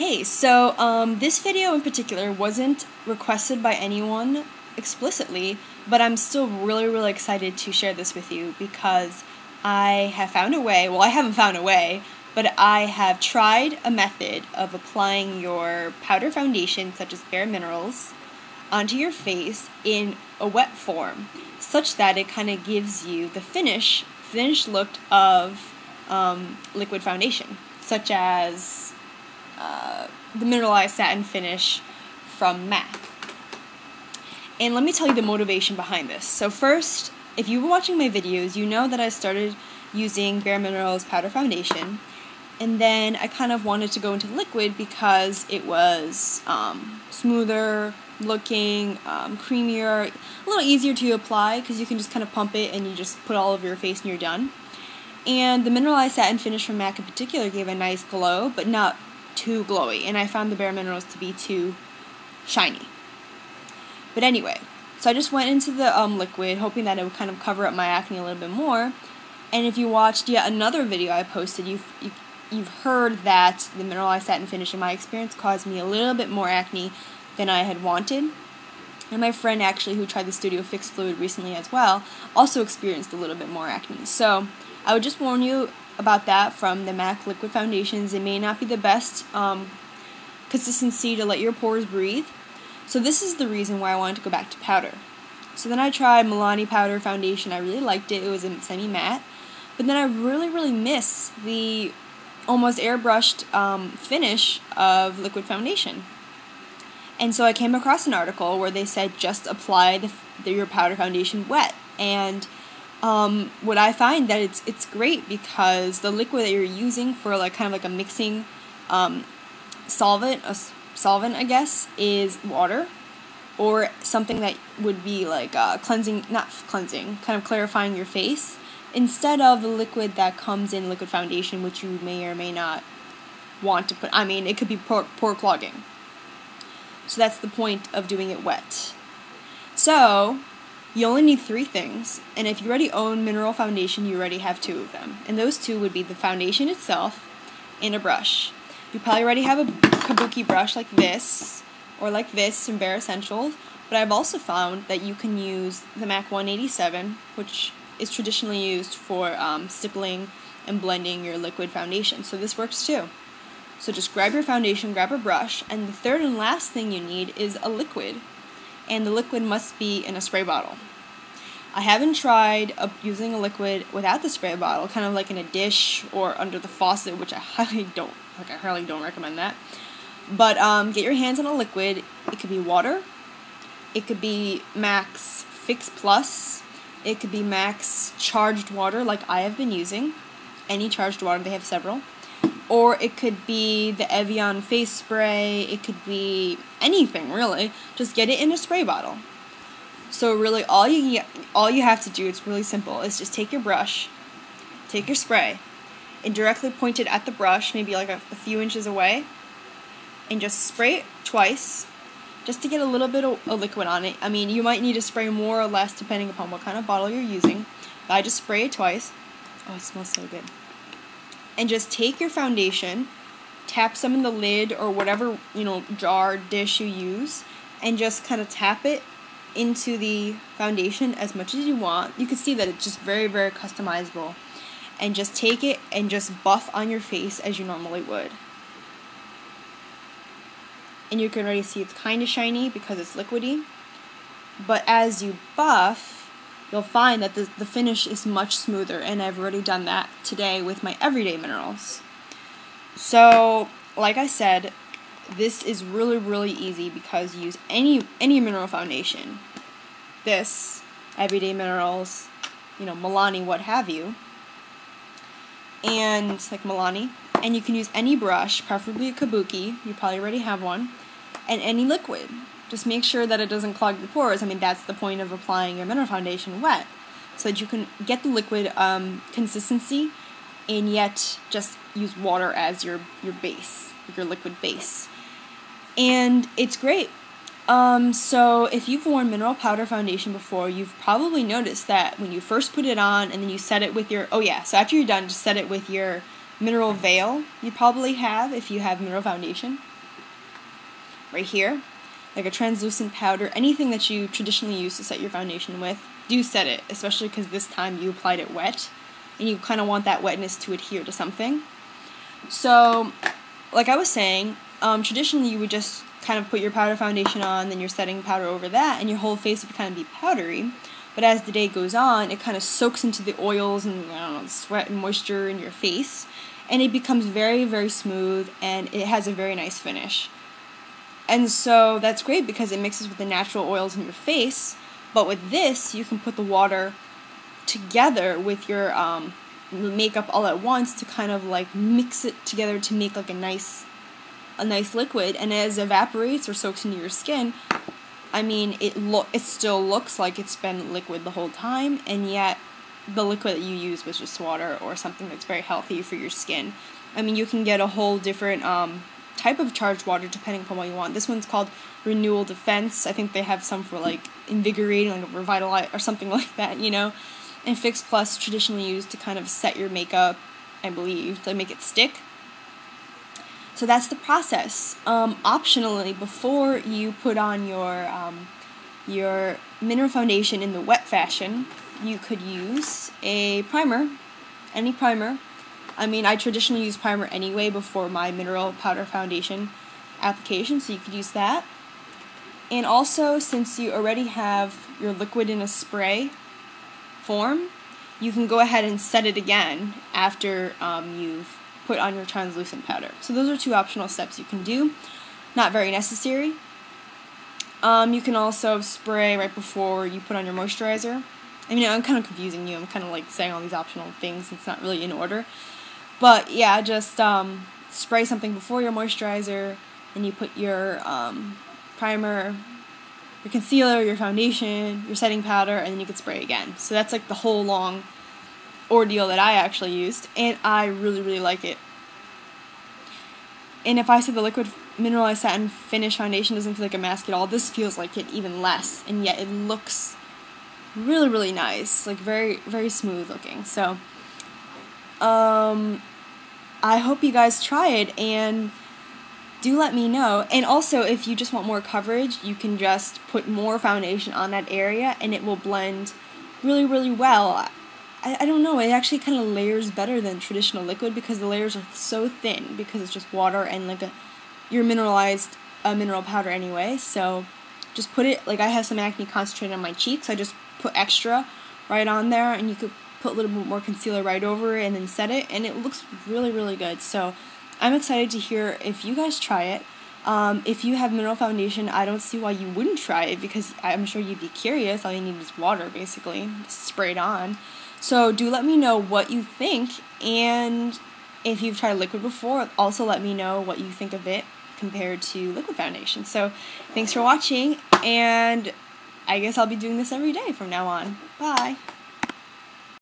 Hey, so this video in particular wasn't requested by anyone explicitly, but I'm still really excited to share this with you because I have found a way, well I haven't found a way, but I have tried a method of applying your powder foundation, such as Bare Minerals, onto your face in a wet form, such that it kind of gives you the finished look of liquid foundation, such as the mineralized satin finish from MAC. And let me tell you the motivation behind this. So first, if you were watching my videos, you know that I started using Bare Minerals powder foundation, and then I kind of wanted to go into liquid because it was smoother looking, creamier, a little easier to apply because you can just kind of pump it and you just put all over your face and you're done. And the mineralized satin finish from MAC in particular gave a nice glow, but not too glowy, and I found the Bare Minerals to be too shiny. But anyway, so I just went into the liquid, hoping that it would kind of cover up my acne a little bit more. And if you watched yet another video I posted, you've heard that the mineralized satin finish, in my experience, caused me a little bit more acne than I had wanted. And my friend, actually, who tried the Studio Fix Fluid recently as well, also experienced a little bit more acne. So I would just warn you about that from the MAC liquid foundations. It may not be the best consistency to let your pores breathe. So this is the reason why I wanted to go back to powder. So then I tried Milani powder foundation. I really liked it. It was a semi-matte. But then I really miss the almost airbrushed finish of liquid foundation. And so I came across an article where they said just apply your powder foundation wet. And what I find that it's great because the liquid that you're using for kind of a mixing solvent I guess, is water, or something that would be kind of clarifying your face, instead of the liquid that comes in liquid foundation, which you may or may not want to put. I mean, it could be pore clogging. So that's the point of doing it wet. So you only need 3 things, and if you already own mineral foundation, you already have 2 of them. And those 2 would be the foundation itself and a brush. You probably already have a kabuki brush like this, or like this in Bare Essentials, but I've also found that you can use the MAC 187, which is traditionally used for stippling and blending your liquid foundation. So this works too. So just grab your foundation, grab a brush, and the third and last thing you need is a liquid. And the liquid must be in a spray bottle. I haven't tried using a liquid without the spray bottle, kind of like in a dish or under the faucet, which I highly don't recommend that. But get your hands on a liquid. It could be water, it could be MAC's Fix Plus, it could be MAC's charged water like I have been using, any charged water, they have several. Or it could be the Evian face spray, it could be anything really. Just get it in a spray bottle. So really all you have to do, it's really simple, is just take your brush, take your spray, and directly point it at the brush, maybe like a few inches away, and just spray it twice, just to get a little bit of liquid on it. I mean, you might need to spray more or less depending upon what kind of bottle you're using, but I just spray it twice. Oh, it smells so good. And just take your foundation, tap some in the lid or whatever, jar, dish you use, and just kind of tap it into the foundation as much as you want. You can see that it's just very customizable. And just take it and just buff on your face as you normally would. And you can already see it's kind of shiny because it's liquidy. But as you buff, you'll find that the finish is much smoother, and I've already done that today with my everyday minerals. So, like I said, this is really easy because you use any mineral foundation. This, everyday minerals, Milani, what have you, and like Milani, and you can use any brush, preferably a kabuki, you probably already have one, and any liquid. Just make sure that it doesn't clog your pores. I mean, that's the point of applying your mineral foundation wet, so that you can get the liquid consistency and yet just use water as your base, your liquid base. And it's great. So if you've worn mineral powder foundation before, you've probably noticed that when you first put it on and then you set it with your, so after you're done, just set it with your mineral veil you probably have if you have mineral foundation. right here, like a translucent powder, anything that you traditionally use to set your foundation with, do set it, especially because this time you applied it wet, and you kind of want that wetness to adhere to something. So, like I was saying, traditionally you would just kind of put your powder foundation on, then your setting powder over that, and your whole face would kind of be powdery. But as the day goes on, it kind of soaks into the oils and, I don't know, sweat and moisture in your face, and it becomes very, very smooth, and it has a very nice finish. And so that's great because it mixes with the natural oils in your face, but with this, you can put the water together with your makeup all at once to kind of like mix it together to make like a nice liquid, and as it evaporates or soaks into your skin, I mean, it still looks like it's been liquid the whole time, and yet the liquid that you use was just water or something that's very healthy for your skin. I mean, you can get a whole different type of charged water depending upon what you want. This one's called Renewal Defense. I think they have some for like invigorating, like revitalize or something like that, you know. And Fix Plus traditionally used to kind of set your makeup, I believe, to make it stick. So that's the process. Optionally, before you put on your mineral foundation in the wet fashion, you could use a primer, any primer. I mean, I traditionally use primer anyway before my mineral powder foundation application, so you could use that. And also, since you already have your liquid in a spray form, you can go ahead and set it again after you've put on your translucent powder. So those are two optional steps you can do. Not very necessary. You can also spray right before you put on your moisturizer. I mean, I'm kind of confusing you. I'm kind of like saying all these optional things. It's not really in order. But yeah, just spray something before your moisturizer, and you put your primer, your concealer, your foundation, your setting powder, and then you can spray again. So that's like the whole long ordeal that I actually used, and I really, really like it. And if I say the liquid mineralized satin finish foundation doesn't feel like a mask at all, this feels like it even less, and yet it looks really, really nice, like very, very smooth looking. So I hope you guys try it, and do let me know. And also, if you just want more coverage, you can just put more foundation on that area, and it will blend really, really well. I don't know, it actually kind of layers better than traditional liquid because the layers are so thin because it's just water and like your mineralized mineral powder anyway. So just put it, like I have some acne concentrated on my cheeks, I just put extra right on there, and you could put a little bit more concealer right over it and then set it, and it looks really, really good. So I'm excited to hear if you guys try it. If you have mineral foundation, I don't see why you wouldn't try it because I'm sure you'd be curious. All you need is water, basically, just spray it on. So do let me know what you think, and if you've tried liquid before, also let me know what you think of it compared to liquid foundation. So thanks for watching, and I guess I'll be doing this every day from now on. Bye!